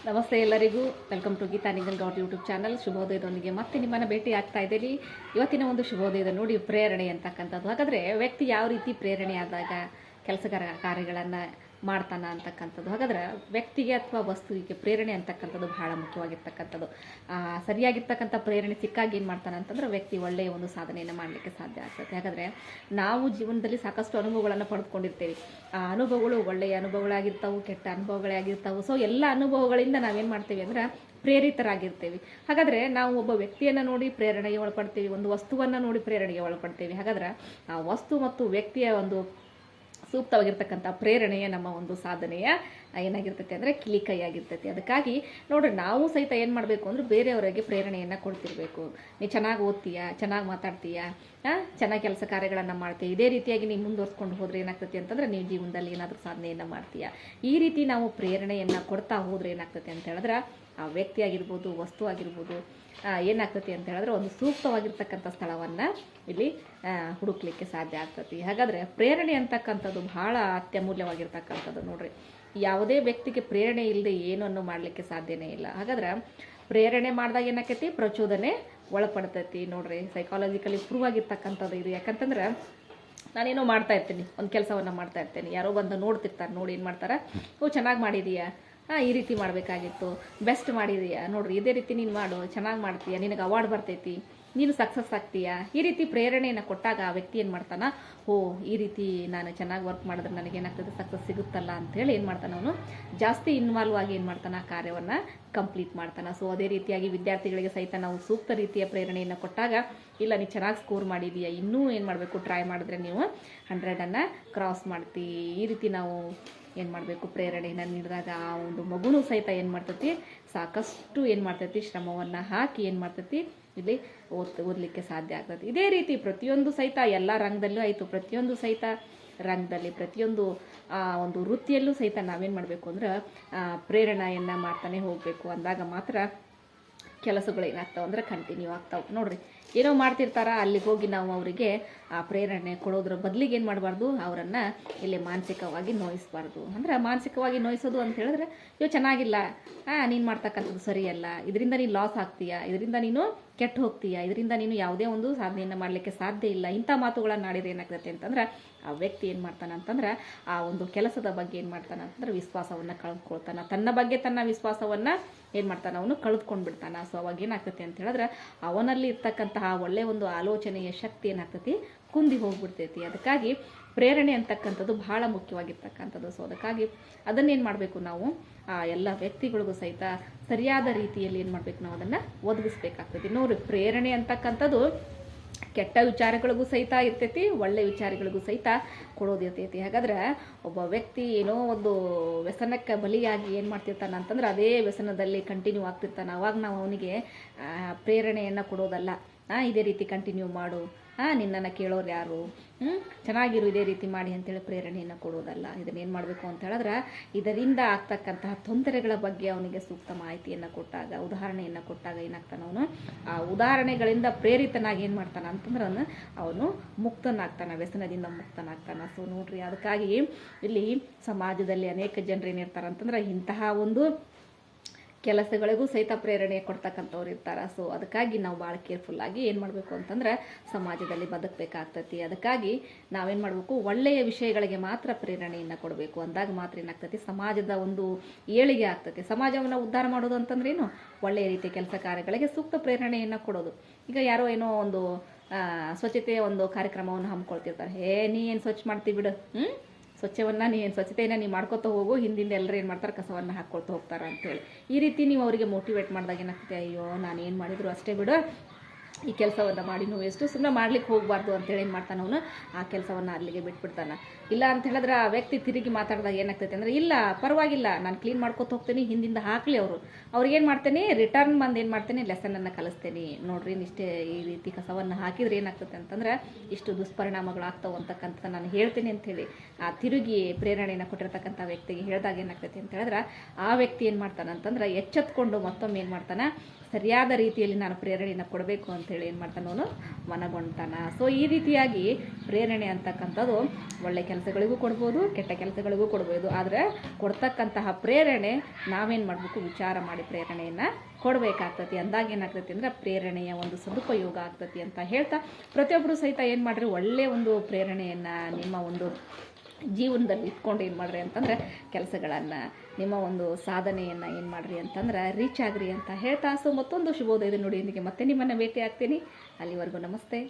ನಮಸ್ತೆ ಎಲ್ಲರಿಗೂ. Welcome to Geetha Ninganagouda YouTube channel. ಶುಭೋದಯದೊಂದಿಗೆ ಮತ್ತೆ ನಿಮ್ಮನ್ನು ಭೇಟಿ ಆಗ್ತಾ ಇದ್ದೀರಿ. ಇವತ್ತಿನ ಒಂದು ಶುಭೋದಯದ ನೋಡಿ ಪ್ರೇರಣೆ ಅಂತಕ್ಕಂಥದ್ದು. ಹಾಗಾದರೆ ವ್ಯಕ್ತಿ ಯಾವ ರೀತಿ ಪ್ರೇರಣೆ ಆದಾಗ ಕೆಲಸ ಕಾರ್ಯಗಳನ್ನು ಮಾಡ್ತಾನೆ ಅಂತಕ್ಕಂಥದ್ದು. ಹಾಗಾದ್ರೆ ವ್ಯಕ್ತಿಗೆ ಅಥವಾ ವಸ್ತುವಿಗೆ ಪ್ರೇರಣೆ ಅಂತಕ್ಕಂಥದ್ದು ಬಹಳ ಮುಖ್ಯವಾಗಿರ್ತಕ್ಕಂಥದ್ದು. ಸರಿಯಾಗಿರ್ತಕ್ಕಂಥ ಪ್ರೇರಣೆ ಸಿಕ್ಕಾಗ ಏನು ಮಾಡ್ತಾನೆ ಅಂತಂದ್ರೆ ವ್ಯಕ್ತಿ ಒಳ್ಳೆಯ ಒಂದು ಸಾಧನೆಯನ್ನು ಮಾಡಲಿಕ್ಕೆ ಸಾಧ್ಯ ಆಗ್ತದೆ. ಹಾಗಾದರೆ ನಾವು ಜೀವನದಲ್ಲಿ ಸಾಕಷ್ಟು ಅನುಭವಗಳನ್ನು ಪಡೆದುಕೊಂಡಿರ್ತೇವೆ. ಆ ಅನುಭವಗಳು ಒಳ್ಳೆಯ ಅನುಭವಗಳಾಗಿರ್ತಾವೆ, ಕೆಟ್ಟ ಅನುಭವಗಳೇ ಆಗಿರ್ತಾವೆ. ಸೊ ಎಲ್ಲ ಅನುಭವಗಳಿಂದ ನಾವೇನು ಮಾಡ್ತೇವೆ ಅಂದ್ರೆ ಪ್ರೇರಿತರಾಗಿರ್ತೇವೆ. ಹಾಗಾದರೆ ನಾವು ಒಬ್ಬ ವ್ಯಕ್ತಿಯನ್ನು ನೋಡಿ ಪ್ರೇರಣೆಗೆ ಒಳಪಡ್ತೇವೆ, ಒಂದು ವಸ್ತುವನ್ನು ನೋಡಿ ಪ್ರೇರಣೆಗೆ ಒಳಪಡ್ತೇವೆ. ಹಾಗಾದ್ರೆ ಆ ವಸ್ತು ಮತ್ತು ವ್ಯಕ್ತಿಯ ಒಂದು ಸೂಕ್ತವಾಗಿರ್ತಕ್ಕಂಥ ಪ್ರೇರಣೆಯೇ ನಮ್ಮ ಒಂದು ಸಾಧನೆಯ ಏನಾಗಿರ್ತೈತೆ ಅಂದರೆ ಕಿಲಿಕೈಯಾಗಿರ್ತೈತಿ. ಅದಕ್ಕಾಗಿ ನೋಡ್ರಿ, ನಾವು ಸಹಿತ ಏನು ಮಾಡಬೇಕು ಅಂದ್ರೆ ಬೇರೆಯವರಿಗೆ ಪ್ರೇರಣೆಯನ್ನು ಕೊಡ್ತಿರ್ಬೇಕು. ನೀ ಚೆನ್ನಾಗಿ ಓದ್ತೀಯಾ, ಚೆನ್ನಾಗಿ ಮಾತಾಡ್ತೀಯಾ, ಚೆನ್ನಾಗಿ ಕೆಲಸ ಕಾರ್ಯಗಳನ್ನು ಮಾಡ್ತೀಯ, ಇದೇ ರೀತಿಯಾಗಿ ನೀವು ಮುಂದುವರ್ಸ್ಕೊಂಡು ಹೋದ್ರೆ ಏನಾಗ್ತೈತಿ ಅಂತಂದ್ರೆ ನೀವು ಜೀವನದಲ್ಲಿ ಏನಾದರೂ ಸಾಧನೆಯನ್ನು ಮಾಡ್ತೀಯಾ. ಈ ರೀತಿ ನಾವು ಪ್ರೇರಣೆಯನ್ನು ಕೊಡ್ತಾ ಹೋದ್ರೆ ಏನಾಗ್ತೈತಿ ಅಂತ ಹೇಳಿದ್ರೆ ಆ ವ್ಯಕ್ತಿ ಆಗಿರ್ಬೋದು, ವಸ್ತು ಆಗಿರ್ಬೋದು, ಏನಾಗ್ತತಿ ಅಂತ ಹೇಳಿದ್ರೆ ಒಂದು ಸೂಕ್ತವಾಗಿರ್ತಕ್ಕಂಥ ಸ್ಥಳವನ್ನು ಇಲ್ಲಿ ಹುಡುಕ್ಲಿಕ್ಕೆ ಸಾಧ್ಯ ಆಗ್ತತಿ. ಹಾಗಾದರೆ ಪ್ರೇರಣೆ ಅಂತಕ್ಕಂಥದ್ದು ಬಹಳ ಅತ್ಯಮೂಲ್ಯವಾಗಿರ್ತಕ್ಕಂಥದ್ದು. ನೋಡ್ರಿ, ಯಾವುದೇ ವ್ಯಕ್ತಿಗೆ ಪ್ರೇರಣೆ ಇಲ್ಲದೆ ಏನನ್ನು ಮಾಡಲಿಕ್ಕೆ ಸಾಧ್ಯನೇ ಇಲ್ಲ. ಹಾಗಾದ್ರೆ ಪ್ರೇರಣೆ ಮಾಡಿದಾಗ ಏನಾಕೈತಿ, ಪ್ರಚೋದನೆ ಒಳಪಡ್ತೈತಿ. ನೋಡ್ರಿ, ಸೈಕಾಲಜಿಕಲಿ ಪ್ರೂವ್ ಆಗಿರ್ತಕ್ಕಂಥದ್ದು ಇದು. ಯಾಕಂತಂದ್ರೆ ನಾನೇನೋ ಮಾಡ್ತಾ ಇರ್ತೀನಿ, ಒಂದು ಕೆಲಸವನ್ನು ಮಾಡ್ತಾ ಇರ್ತೀನಿ, ಯಾರೋ ಬಂದು ನೋಡ್ತಿರ್ತಾರೆ, ನೋಡಿ ಏನು ಮಾಡ್ತಾರೆ, ಓ ಚೆನ್ನಾಗಿ ಮಾಡಿದೀಯಾ, ಈ ರೀತಿ ಮಾಡಬೇಕಾಗಿತ್ತು, ಬೆಸ್ಟ್ ಮಾಡಿದೀಯಾ, ನೋಡ್ರಿ ಇದೇ ರೀತಿ ನೀನು ಮಾಡು, ಚೆನ್ನಾಗಿ ಮಾಡ್ತೀಯಾ, ನಿನಗೆ ಅವಾರ್ಡ್ ಬರ್ತೈತಿ, ನೀನು ಸಕ್ಸಸ್ ಆಗ್ತೀಯಾ. ಈ ರೀತಿ ಪ್ರೇರಣೆಯನ್ನು ಕೊಟ್ಟಾಗ ಆ ವ್ಯಕ್ತಿ ಏನು ಮಾಡ್ತಾನೆ, ಓ ಈ ರೀತಿ ನಾನು ಚೆನ್ನಾಗಿ ವರ್ಕ್ ಮಾಡಿದ್ರೆ ನನಗೇನಾಗ್ತದೆ, ಸಕ್ಸಸ್ ಸಿಗುತ್ತಲ್ಲ ಅಂಥೇಳಿ ಏನು ಮಾಡ್ತಾನೆ, ಅವನು ಜಾಸ್ತಿ ಇನ್ವಾಲ್ವ್ ಆಗಿ ಏನು ಮಾಡ್ತಾನೆ, ಆ ಕಾರ್ಯವನ್ನು ಕಂಪ್ಲೀಟ್ ಮಾಡ್ತಾನೆ. ಸೊ ಅದೇ ರೀತಿಯಾಗಿ ವಿದ್ಯಾರ್ಥಿಗಳಿಗೆ ಸಹಿತ ನಾವು ಸೂಕ್ತ ರೀತಿಯ ಪ್ರೇರಣೆಯನ್ನು ಕೊಟ್ಟಾಗ, ಇಲ್ಲ ನೀನು ಚೆನ್ನಾಗಿ ಸ್ಕೋರ್ ಮಾಡಿದೀಯಾ, ಇನ್ನೂ ಏನು ಮಾಡಬೇಕು, ಟ್ರೈ ಮಾಡಿದ್ರೆ ನೀವು 100ಅನ್ನು ಕ್ರಾಸ್ ಮಾಡ್ತೀವಿ. ಈ ರೀತಿ ನಾವು ಏನು ಮಾಡಬೇಕು, ಪ್ರೇರಣೆಯನ್ನು ನೀಡಿದಾಗ ಆ ಒಂದು ಮಗುನೂ ಸಹಿತ ಏನು ಮಾಡ್ತೈತಿ, ಸಾಕಷ್ಟು ಏನು ಮಾಡ್ತೈತಿ, ಶ್ರಮವನ್ನು ಹಾಕಿ ಏನು ಮಾಡ್ತೈತಿ, ಇಲ್ಲಿ ಓದಲಿಕ್ಕೆ ಸಾಧ್ಯ ಆಗ್ತೈತಿ. ಇದೇ ರೀತಿ ಪ್ರತಿಯೊಂದು ಸಹಿತ ಎಲ್ಲ ರಂಗದಲ್ಲೂ ಆಯಿತು, ಪ್ರತಿಯೊಂದು ಸಹಿತ ರಂಗದಲ್ಲಿ, ಪ್ರತಿಯೊಂದು ಒಂದು ವೃತ್ತಿಯಲ್ಲೂ ಸಹಿತ ನಾವೇನು ಮಾಡಬೇಕು ಅಂದ್ರೆ ಪ್ರೇರಣೆಯನ್ನು ಮಾಡ್ತಾನೆ ಹೋಗಬೇಕು. ಅಂದಾಗ ಮಾತ್ರ ಕೆಲಸಗಳು ಏನಾಗ್ತಾವೆ ಅಂದ್ರೆ ಕಂಟಿನ್ಯೂ ಆಗ್ತಾವೆ. ನೋಡ್ರಿ, ಏನೋ ಮಾಡ್ತಿರ್ತಾರ, ಅಲ್ಲಿಗೆ ಹೋಗಿ ನಾವು ಅವರಿಗೆ ಆ ಪ್ರೇರಣೆ ಕೊಡೋದ್ರ ಬದಲಿಗೆ ಏನು ಮಾಡಬಾರ್ದು, ಅವರನ್ನು ಇಲ್ಲಿ ಮಾನಸಿಕವಾಗಿ ನೋಯಿಸಬಾರ್ದು. ಅಂದ್ರೆ ಮಾನಸಿಕವಾಗಿ ನೋಯಿಸೋದು ಅಂತ ಹೇಳಿದ್ರೆ, ಇವು ಚೆನ್ನಾಗಿಲ್ಲ, ನೀನು ಮಾಡ್ತಕ್ಕಂಥದ್ದು ಸರಿಯಲ್ಲ, ಇದರಿಂದ ನೀನು ಲಾಸ್ ಆಗ್ತೀಯಾ, ಇದರಿಂದ ನೀನು ಕೆಟ್ಟು ಹೋಗ್ತೀಯಾ, ಇದರಿಂದ ನೀನು ಯಾವುದೇ ಒಂದು ಸಾಧನೆಯನ್ನು ಮಾಡಲಿಕ್ಕೆ ಸಾಧ್ಯ ಇಲ್ಲ, ಇಂಥ ಮಾತುಗಳನ್ನು ಆಡಿದ್ರೆ ಏನಾಗ್ತೈತೆ ಅಂತಂದ್ರೆ ಆ ವ್ಯಕ್ತಿ ಏನು ಮಾಡ್ತಾನೆ ಅಂತಂದ್ರೆ ಆ ಒಂದು ಕೆಲಸದ ಬಗ್ಗೆ ಏನು ಮಾಡ್ತಾನೆ ಅಂತಂದ್ರೆ ವಿಶ್ವಾಸವನ್ನು ಕಳೆದುಕೊಳ್ತಾನೆ. ತನ್ನ ಬಗ್ಗೆ ತನ್ನ ವಿಶ್ವಾಸವನ್ನು ಏನು ಮಾಡ್ತಾನೆ, ಅವನು ಕಳೆದುಕೊಂಡು ಬಿಡ್ತಾನೆ. ಸೊ ಅವಾಗ ಏನಾಗ್ತೈತಿ ಅಂತ ಹೇಳಿದ್ರೆ ಅವನಲ್ಲಿ ಇರ್ತಕ್ಕಂತಹ ಒಳ್ಳೆಯ ಒಂದು ಆಲೋಚನೆಯ ಶಕ್ತಿ ಏನಾಗ್ತೈತಿ, ಕುಂದಿ ಹೋಗ್ಬಿಡ್ತೈತಿ. ಅದಕ್ಕಾಗಿ ಪ್ರೇರಣೆ ಅಂತಕ್ಕಂಥದ್ದು ಬಹಳ ಮುಖ್ಯವಾಗಿರ್ತಕ್ಕಂಥದ್ದು. ಸೊ ಅದಕ್ಕಾಗಿ ಅದನ್ನೇನು ಮಾಡಬೇಕು, ನಾವು ಆ ಎಲ್ಲ ವ್ಯಕ್ತಿಗಳಿಗೂ ಸಹಿತ ಸರಿಯಾದ ರೀತಿಯಲ್ಲಿ ಏನು ಮಾಡಬೇಕು, ನಾವು ಅದನ್ನು ಒದಗಿಸ್ಬೇಕಾಗ್ತೈತಿ. ನೋಡ್ರಿ, ಪ್ರೇರಣೆ ಅಂತಕ್ಕಂಥದ್ದು ಕೆಟ್ಟ ವಿಚಾರಗಳಿಗೂ ಸಹಿತ ಇರ್ತೈತಿ, ಒಳ್ಳೆ ವಿಚಾರಗಳಿಗೂ ಸಹಿತ ಕೊಡೋದಿರ್ತೈತಿ. ಹಾಗಾದ್ರೆ ಒಬ್ಬ ವ್ಯಕ್ತಿ ಏನೋ ಒಂದು ವ್ಯಸನಕ್ಕೆ ಬಲಿಯಾಗಿ ಏನು ಮಾಡ್ತಿರ್ತಾನೆ ಅಂತಂದ್ರೆ ಅದೇ ವ್ಯಸನದಲ್ಲಿ ಕಂಟಿನ್ಯೂ ಆಗ್ತಿರ್ತಾನೆ. ಅವಾಗ ನಾವು ಅವನಿಗೆ ಪ್ರೇರಣೆಯನ್ನು ಕೊಡೋದಲ್ಲ, ಇದೇ ರೀತಿ ಕಂಟಿನ್ಯೂ ಮಾಡು, ನಿನ್ನನ್ನು ಕೇಳೋರು ಯಾರು, ಚೆನ್ನಾಗಿರು, ಇದೇ ರೀತಿ ಮಾಡಿ ಅಂತೇಳಿ ಪ್ರೇರಣೆಯನ್ನು ಕೊಡೋದಲ್ಲ. ಇದನ್ನೇನು ಮಾಡಬೇಕು ಅಂತ ಹೇಳಿದ್ರೆ ಇದರಿಂದ ಆಗ್ತಕ್ಕಂತಹ ತೊಂದರೆಗಳ ಬಗ್ಗೆ ಅವನಿಗೆ ಸೂಕ್ತ ಮಾಹಿತಿಯನ್ನು ಕೊಟ್ಟಾಗ, ಉದಾಹರಣೆಯನ್ನು ಕೊಟ್ಟಾಗ ಏನಾಗ್ತಾನೆ, ಅವನು ಆ ಉದಾಹರಣೆಗಳಿಂದ ಪ್ರೇರಿತನಾಗಿ ಏನು ಮಾಡ್ತಾನೆ ಅಂತಂದ್ರೆ ಅವನು ಮುಕ್ತನಾಗ್ತಾನೆ, ವ್ಯಸನದಿಂದ ಮುಕ್ತನಾಗ್ತಾನೆ. ಸೊ ನೋಡ್ರಿ, ಅದಕ್ಕಾಗಿ ಇಲ್ಲಿ ಸಮಾಜದಲ್ಲಿ ಅನೇಕ ಜನರು ಏನಿರ್ತಾರೆ ಅಂತಂದ್ರೆ ಇಂತಹ ಒಂದು ಕೆಲಸಗಳಿಗೂ ಸಹಿತ ಪ್ರೇರಣೆ ಕೊಡ್ತಕ್ಕಂಥವ್ರು ಇರ್ತಾರೆ. ಸೊ ಅದಕ್ಕಾಗಿ ನಾವು ಭಾಳ ಕೇರ್ಫುಲ್ಲಾಗಿ ಏನು ಮಾಡಬೇಕು ಅಂತಂದ್ರೆ ಸಮಾಜದಲ್ಲಿ ಬದುಕಬೇಕಾಗ್ತೈತಿ. ಅದಕ್ಕಾಗಿ ನಾವೇನು ಮಾಡಬೇಕು, ಒಳ್ಳೆಯ ವಿಷಯಗಳಿಗೆ ಮಾತ್ರ ಪ್ರೇರಣೆಯನ್ನು ಕೊಡಬೇಕು. ಅಂದಾಗ ಮಾತ್ರ ಏನಾಗ್ತೈತಿ, ಸಮಾಜದ ಒಂದು ಏಳಿಗೆ ಆಗ್ತೈತಿ. ಸಮಾಜವನ್ನು ಉದ್ಧಾರ ಮಾಡೋದು ಅಂತಂದ್ರೆ ಏನು, ಒಳ್ಳೆಯ ರೀತಿಯ ಕೆಲಸ ಕಾರ್ಯಗಳಿಗೆ ಸೂಕ್ತ ಪ್ರೇರಣೆಯನ್ನು ಕೊಡೋದು. ಈಗ ಯಾರೋ ಏನೋ ಒಂದು ಸ್ವಚ್ಛತೆಯ ಒಂದು ಕಾರ್ಯಕ್ರಮವನ್ನು ಹಮ್ಮಿಕೊಳ್ತಿರ್ತಾರೆ, ನೀ ಏನು ಸ್ವಚ್ಛ ಮಾಡ್ತೀವಿ ಬಿಡು, ಸ್ವಚ್ಛತೆಯನ್ನು ನೀವು ಮಾಡ್ಕೊತ ಹೋಗು, ಹಿಂದಿಂದ ಎಲ್ಲರೂ ಏನು ಮಾಡ್ತಾರೆ, ಕಸವನ್ನು ಹಾಕ್ಕೊಳ್ತಾ ಹೋಗ್ತಾರೆ ಅಂತೇಳಿ. ಈ ರೀತಿ ನೀವು ಅವರಿಗೆ ಮೋಟಿವೇಟ್ ಮಾಡಿದಾಗ ಏನಾಗ್ತದೆ, ಅಯ್ಯೋ ನಾನು ಏನು ಮಾಡಿದ್ರು ಅಷ್ಟೇ ಬಿಡು, ಈ ಕೆಲಸವನ್ನು ಮಾಡಿ ನಾವು ಎಷ್ಟು ಸುಮ್ಮನೆ ಮಾಡ್ಲಿಕ್ಕೆ ಹೋಗಬಾರ್ದು ಅಂತೇಳಿ ಏನು ಮಾಡ್ತಾನೆ, ಅವನು ಆ ಕೆಲಸವನ್ನು ಅಲ್ಲಿಗೆ ಬಿಟ್ಬಿಡ್ತಾನೆ. ಇಲ್ಲ ಅಂತ ಹೇಳಿದ್ರೆ ಆ ವ್ಯಕ್ತಿ ತಿರುಗಿ ಮಾತಾಡಿದಾಗ ಏನಾಗ್ತೈತೆ ಅಂದರೆ, ಇಲ್ಲ ಪರವಾಗಿಲ್ಲ, ನಾನು ಕ್ಲೀನ್ ಮಾಡ್ಕೊತ ಹೋಗ್ತೇನೆ, ಹಿಂದಿಂದ ಹಾಕಲಿ ಅವ್ರಿಗೇನು ಮಾಡ್ತೇನೆ, ರಿಟರ್ನ್ ಬಂದು ಏನು ಮಾಡ್ತೇನೆ, ಲೆಸನನ್ನು ಕಲಿಸ್ತೇನೆ. ನೋಡ್ರಿ, ಇಷ್ಟೇ ಈ ರೀತಿ ಕಸವನ್ನು ಹಾಕಿದ್ರೆ ಏನಾಗ್ತದೆ ಅಂತಂದ್ರೆ ಇಷ್ಟು ದುಷ್ಪರಿಣಾಮಗಳಾಗ್ತಾವೆ ಅಂತಕ್ಕಂಥ ನಾನು ಹೇಳ್ತೀನಿ ಅಂಥೇಳಿ ಆ ತಿರುಗಿ ಪ್ರೇರಣೆಯನ್ನು ಕೊಟ್ಟಿರ್ತಕ್ಕಂಥ ವ್ಯಕ್ತಿಗೆ ಹೇಳಿದಾಗ ಏನಾಗ್ತೈತಿ ಅಂತ ಹೇಳಿದ್ರೆ ಆ ವ್ಯಕ್ತಿ ಏನು ಮಾಡ್ತಾನೆ ಅಂತಂದ್ರೆ ಎಚ್ಚೆತ್ಕೊಂಡು ಮತ್ತೊಮ್ಮೆ ಏನು ಮಾಡ್ತಾನೆ, ಸರಿಯಾದ ರೀತಿಯಲ್ಲಿ ನಾನು ಪ್ರೇರಣೆಯನ್ನು ಕೊಡಬೇಕು ಅಂತೇಳಿ ಏನು ಮಾಡ್ತಾನೆ ಅವನು ಮನಗೊಂಡ್ತಾನೆ. ಸೊ ಈ ರೀತಿಯಾಗಿ ಪ್ರೇರಣೆ ಅಂತಕ್ಕಂಥದ್ದು ಒಳ್ಳೆ ಕೆಲಸಗಳಿಗೂ ಕೊಡ್ಬೋದು, ಕೆಟ್ಟ ಕೆಲಸಗಳಿಗೂ ಕೊಡ್ಬೋದು. ಆದರೆ ಕೊಡ್ತಕ್ಕಂತಹ ಪ್ರೇರಣೆ ನಾವೇನು ಮಾಡಬೇಕು, ವಿಚಾರ ಮಾಡಿ ಪ್ರೇರಣೆಯನ್ನು ಕೊಡಬೇಕಾಗ್ತತಿ. ಅಂದಾಗ ಏನಾಗ್ತತಿ ಅಂದರೆ ಪ್ರೇರಣೆಯ ಒಂದು ಸದುಪಯೋಗ ಆಗ್ತತಿ ಅಂತ ಹೇಳ್ತಾ, ಪ್ರತಿಯೊಬ್ಬರು ಸಹಿತ ಏನು ಮಾಡಿರಿ, ಒಳ್ಳೆಯ ಒಂದು ಪ್ರೇರಣೆಯನ್ನು ನಿಮ್ಮ ಒಂದು ಜೀವನದಲ್ಲಿ ಇಟ್ಕೊಂಡು ಏನು ಮಾಡಿರಿ ಅಂತಂದರೆ ಕೆಲಸಗಳನ್ನು, ನಿಮ್ಮ ಒಂದು ಸಾಧನೆಯನ್ನು ಏನು ಮಾಡಿರಿ ಅಂತಂದ್ರೆ ರೀಚ್ ಆಗ್ರಿ ಅಂತ ಹೇಳ್ತಾ, ಸೊ ಮತ್ತೊಂದು ಶುಭೋದಯದ ನುಡಿಯೊಂದಿಗೆ ಮತ್ತೆ ನಿಮ್ಮನ್ನು ಭೇಟಿ ಆಗ್ತೀನಿ. ಅಲ್ಲಿವರೆಗೂ ನಮಸ್ತೆ.